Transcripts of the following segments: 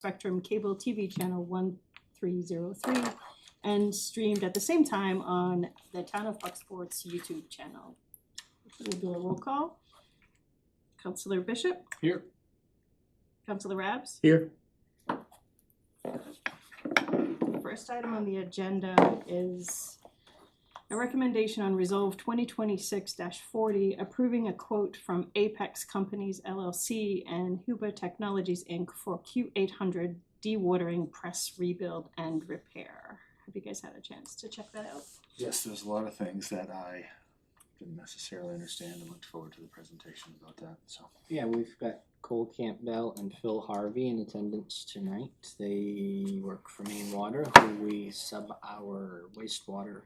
Spectrum Cable TV Channel 1303 and streamed at the same time on the Town of Bucksport's YouTube channel. We'll do a roll call. Councillor Bishop? Here. Councillor Rabs? Here. The first item on the agenda is a recommendation on Resolve 2026-40 approving a quote from Apex Companies LLC and Huber Technologies Inc. for Q800 dewatering press rebuild and repair. Have you guys had a chance to check that out? Yes, there's a lot of things that I didn't necessarily understand and looked forward to the presentation about that. So Yeah, we've got Cole Campbell and Phil Harvey in attendance tonight. They work for Maine Water, who we sub our wastewater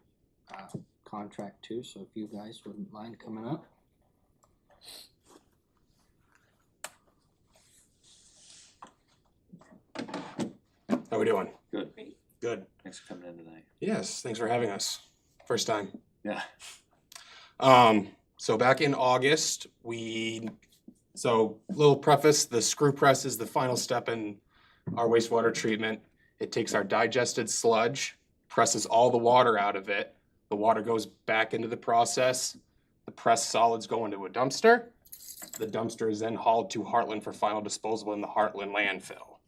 contract to. So if you guys wouldn't mind coming up. How we doing? good. Great. Good. Thanks for coming in tonight. Yes, thanks for having us. First time. Yeah. So back in August, little preface, the screw press is the final step in our wastewater treatment. It takes our digested sludge, presses all the water out of it. The water goes back into the process. The pressed solids go into a dumpster. The dumpster is then hauled to Heartland for final disposal in the Heartland landfill.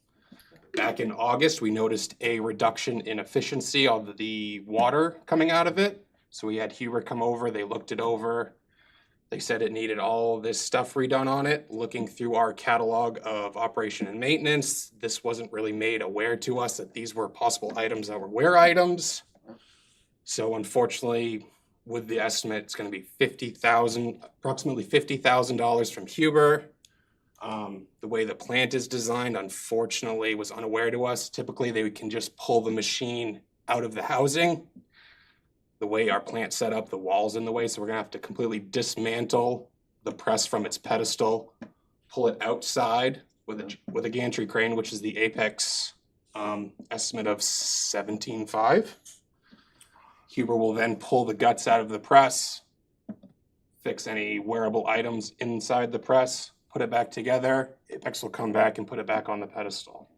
Back in August, we noticed a reduction in efficiency of the water coming out of it. So we had Huber come over, they looked it over. They said it needed all this stuff redone on it. Looking through our catalog of operation and maintenance, this wasn't really made aware to us that these were possible items that were wear items. So unfortunately, with the estimate, it's gonna be approximately $50,000 from Huber. The way the plant is designed, unfortunately, was unaware to us. Typically, they can just pull the machine out of the housing. The way our plant's set up, the wall's in the way, so we're gonna have to completely dismantle the press from its pedestal, pull it outside with a gantry crane, which is the Apex estimate of $17,500. Huber will then pull the guts out of the press, fix any wearable items inside the press, put it back together. Apex will come back and put it back on the pedestal.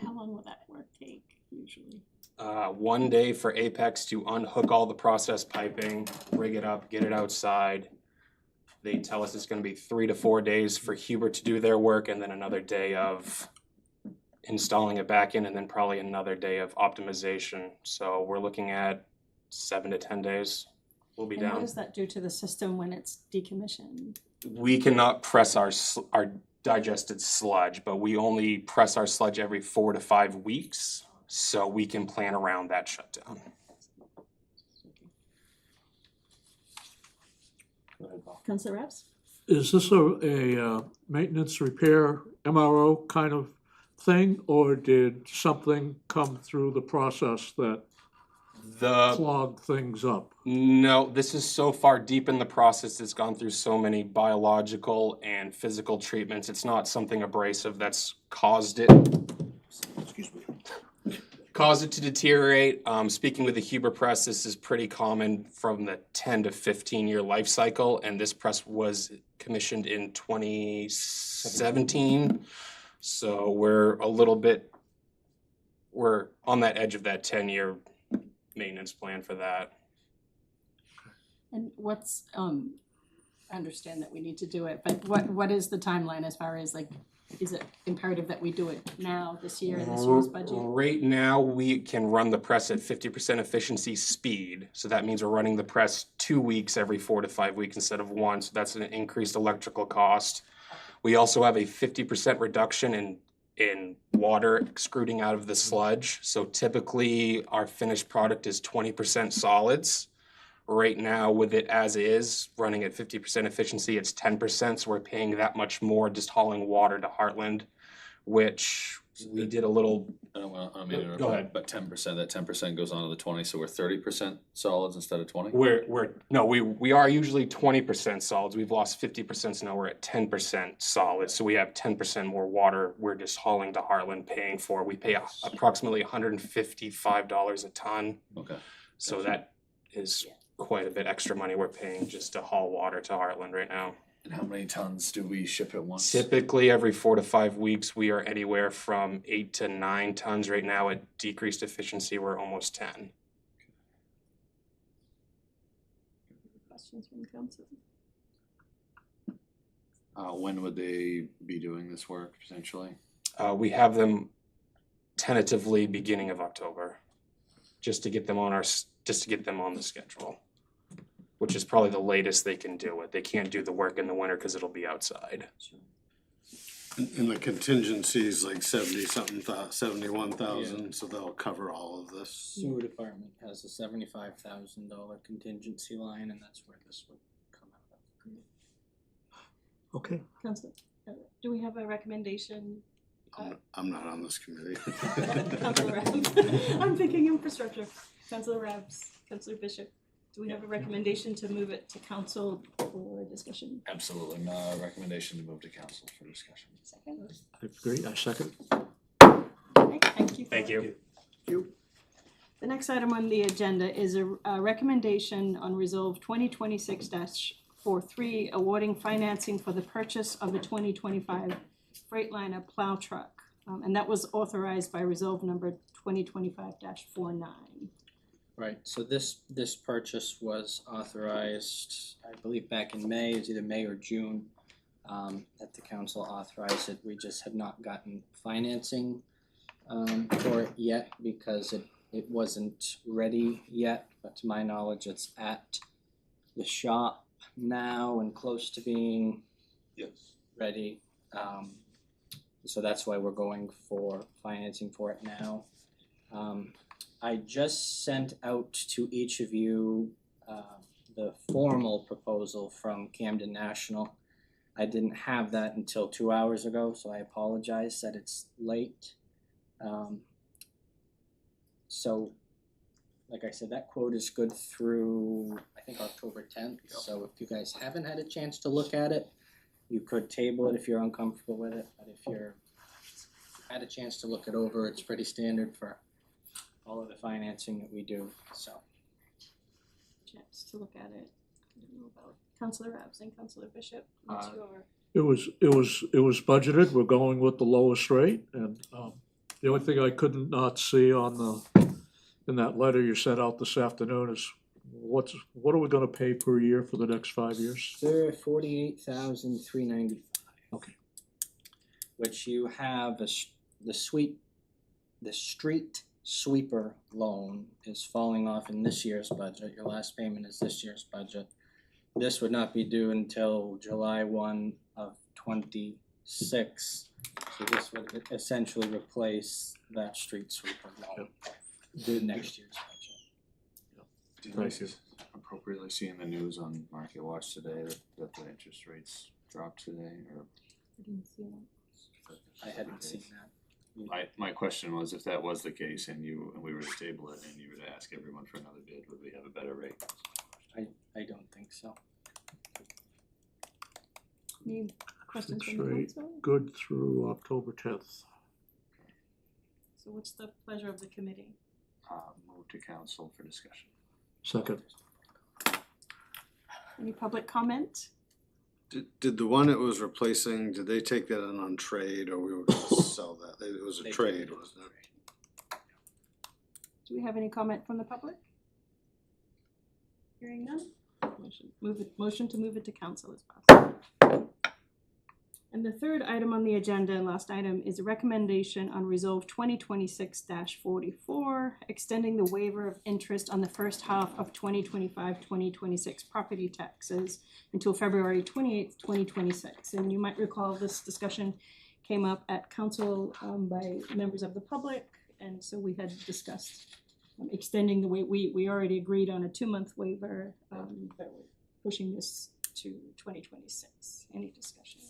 How long will that work take usually? 1 day for Apex to unhook all the process piping, rig it up, get it outside. They tell us it's gonna be 3 to 4 days for Huber to do their work, and then another day of installing it back in, and then probably another day of optimization. So we're looking at 7 to 10 days. We'll be And what down. does that do to the system when it's decommissioned? We cannot press our digested sludge, but we only press our sludge every 4 to 5 weeks, so we can plan around that shutdown. Go ahead, Paul. Councillor Rabs? Is this a maintenance repair MRO kind of thing, or did something come through the process that clogged things up? No, this is so far deep in the process. It's gone through so many biological and physical treatments. It's not something abrasive that's caused it to deteriorate. Speaking with the Huber press, this is pretty common from the 10 to 15 year life cycle, and this press was commissioned in 2017. So we're on that edge of that 10-year maintenance plan for that. And what's, I understand that we need to do it, but what is the timeline as far as like, is it imperative that we do it now, this year, in this year's budget? Right now, we can run the press at 50% efficiency speed. So that means we're running the press 2 weeks every 4 to 5 weeks instead of 1. So that's an increased electrical cost. We also have a 50% reduction in water excreting out of the sludge. So typically our finished product is 20% solids. Right now with it as is, running at 50% efficiency, it's 10%. So we're paying that much more just hauling water to Heartland, which we did a little. I don't mean to interrupt, Go ahead. but 10%, that 10% goes on to the 20, so we're 30% solids instead of 20? We are usually 20% solids. We've lost 50%, so now we're at 10% solids. So we have 10% more water we're just hauling to Heartland, paying for. We pay approximately $155 a ton. Okay. So that is quite a bit extra money we're paying just to haul water to Heartland right now. And how many tons do we ship at once? Typically, every 4 to 5 weeks, we are anywhere from 8 to 9 tons. Right now, at decreased efficiency, we're almost 10. Questions from council? When would they be doing this work potentially? We have them tentatively beginning of October, just to get them on the schedule, which is probably the latest they can do it. They can't do the work in the winter because it'll be outside. And the contingency's like 71,000, so that'll cover all of this. Sewer department has a $75,000 contingency line, and that's where this would come out of. Okay. Council, do we have a recommendation? I'm not on this committee. Councilor Rabs. I'm thinking infrastructure. Councilor Rabs, Councilor Bishop. Do we have a recommendation to move it to council for discussion? Absolutely, recommendation to move to council for discussion. Second. I agree, I second. Okay, thank you. Thank you. The next item on the agenda is a recommendation on Resolve 2026-43, awarding financing for the purchase of the 2025 Freightliner plow truck. And that was authorized by Resolve number 2025-49. Right, so this purchase was authorized, I believe back in May, it's either May or June, that the council authorized it. We just had not gotten financing for it yet because it wasn't ready yet, but to my knowledge, it's at the shop now and close to being ready. So that's why we're going for financing for it now. I just sent out to each of you the formal proposal from Camden National. I didn't have that until 2 hours ago, so I apologize that it's late. So, like I said, that quote is good through, I think, October 10th. So if you guys haven't had a chance to look at it, you could table it if you're uncomfortable with it. But if you're had a chance to look it over, it's pretty standard for all of the financing that we do, so. Chance to look at it. I don't know about Councilor Rabs and Councilor Bishop. What's your? It was budgeted, we're going with the lowest rate, and, the only thing I couldn't not see in that letter you sent out this afternoon is what are we gonna pay per year for the next 5 years? They're $48,395. Okay. Which you have the street sweeper loan is falling off in this year's budget. Your last payment is this year's budget. This would not be due until July 1 of 26. So this would essentially replace that street sweeper loan due next year's budget. Did Thank you. appropriately see in the news on Market Watch today that the interest rates dropped today, or? I didn't see that. I hadn't seen that. My question was, if that was the case and we were to table it and you were to ask everyone for another bid, would we have a better rate? I don't think so. Any questions from the Fixed rate. council? Good through October 10th. So what's the pleasure of the committee? Move to council for discussion. Second. Any public comment? Did the one it was replacing, did they take that on trade, or we were gonna sell that? It was a They trade, took it. wasn't it? Do we have any comment from the public? Hearing none? Motion to move it to council is passed. And the third item on the agenda and last item is a recommendation on Resolve 2026-44, extending the waiver of interest on the first half of 2025-2026 property taxes until February 28th, 2026. And you might recall this discussion came up at council by members of the public, and so we had discussed extending the we already agreed on a 2-month waiver, but we're pushing this to 2026. Any discussion?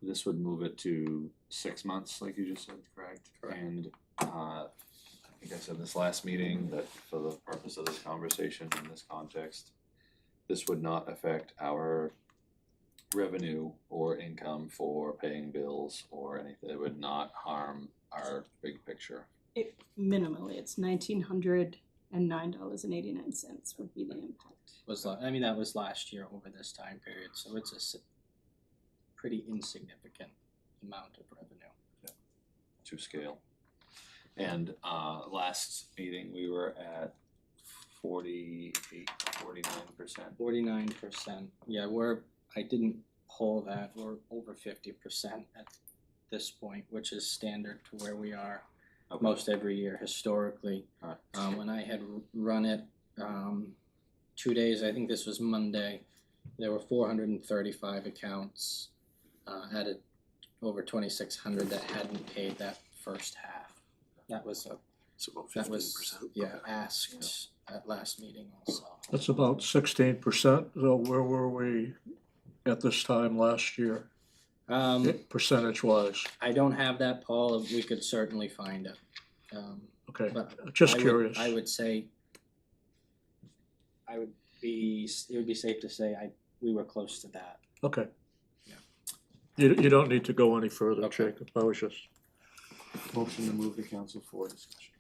This would move it to 6 months, like you just said, correct? And I think I said this last meeting that for the purpose of this conversation in this context, this would not affect our revenue or income for paying bills or anything. It would not harm our big picture. Minimally, it's $1,900 and $9.89 would be the impact. That was last year over this time period, so it's a pretty insignificant amount of revenue. To scale. And last meeting, we were at 49%. 49%, yeah, I didn't pull that, we're over 50% at this point, which is standard to where we are Okay. most every year historically. Alright. When I had run it, 2 days, I think this was Monday, there were 435 accounts, added over 2,600 that hadn't paid that first half. That was It's about that was, asked at last meeting also. That's about 16%, so where were we at this time last year, percentage wise? I don't have that, Paul, we could certainly find it. Okay, But just I would- curious. I would say, it would be safe to say we were close to that. Okay. Yeah. You don't need to go any further, Okay. Jacob, I was just, Motion to move the council for discussion.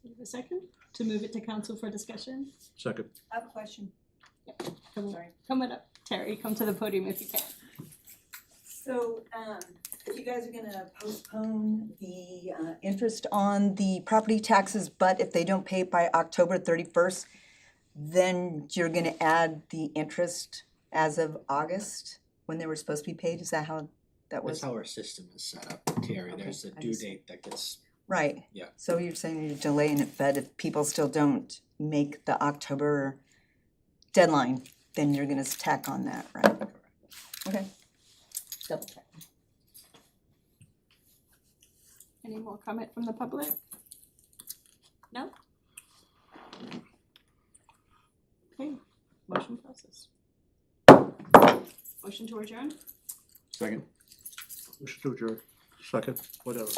You have a second to move it to council for discussion? second. I have a question. Come on up, Terry, come to the podium if you can. So, you guys are gonna postpone the interest on the property taxes, but if they don't pay it by October 31st, then you're gonna add the interest as of August when they were supposed to be paid? Is that how that was? That's how our system is set up, Terry, Okay, there's a I due just- date that gets, Right. Yeah. So you're saying you're delaying it, but if people still don't make the October deadline, then you're gonna tack on that, right? Okay. Double check. Any more comment from the public? No? Okay, motion passes. Motion to adjourn? Second. Motion to adjourn, second, whatever.